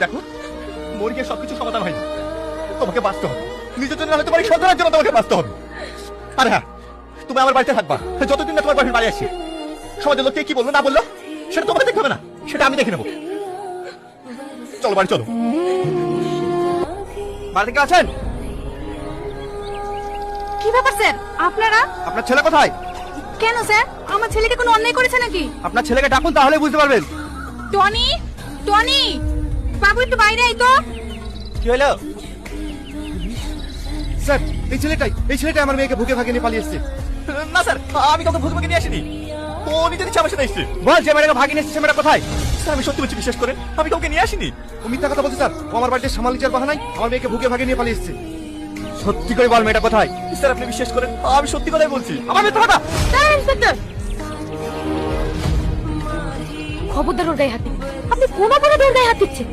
দেখো, মরিয়ে সবকিছু সমাধান হয়নি। তোমাকে বাঁচতে হবে, নিজের জন্য হয়তো বাড়ি সন্তানের জন্য তোমাকে বাঁচতে হবে। আরে হ্যাঁ, তুমি আমার বাড়িতে থাকবা যতদিন না তোমার বাড়ির বাড়ি আসি। সমাজের লোককে কি বললো না বললো সেটা তোমাকে দেখতে হবে না, সেটা আমি দেখে নেবো। চলো বাড়ি চলো। বাড়িতে কে আছেন? কি ব্যাপার স্যার আপনারা? আপনার ছেলে কোথায়? কেন স্যার, আমার ছেলেকে কোনো অন্যায় করেছে নাকি? আপনার ছেলেকে ডাকুন, তাহলে বুঝতে পারবেন। টনি, টনি বাবু একটু বাইরে আয় তো। কি হলো? স্যার, এই ছেলেটাই আমার মেয়েকে ভুকে ভাগে নিয়ে পালিয়ে এসেছে। না স্যার, আমি কাউকে ভুকে ভাগে নিয়ে আসিনি। ও নিজের ইচ্ছা আমার সাথে এসেছে। বল, যে মেয়েটাকে ভাগিয়ে নিয়ে এসেছে সে মেয়েটা কোথায়? স্যার, আমি সত্যি বলছি, বিশ্বাস করেন, আমি কাউকে নিয়ে আসিনি। ও মিথ্যা কথা বলছে স্যার। ও আমার বাড়িতে সামাল নিচার বাহানায় আমার মেয়েকে ভুকে ভাগে নিয়ে পালিয়ে এসেছে। সত্যি করে বল, মেয়েটা কোথায়? স্যার, আপনি বিশ্বাস করেন, আমি সত্যি কথাই বলছি। আমার মিথ্যা কথা। স্যার, ইন্সপেক্টর খবরদার ওর গায়ে হাত দিন। আপনি কোন অপরাধে ওর গায়ে হাত দিচ্ছেন?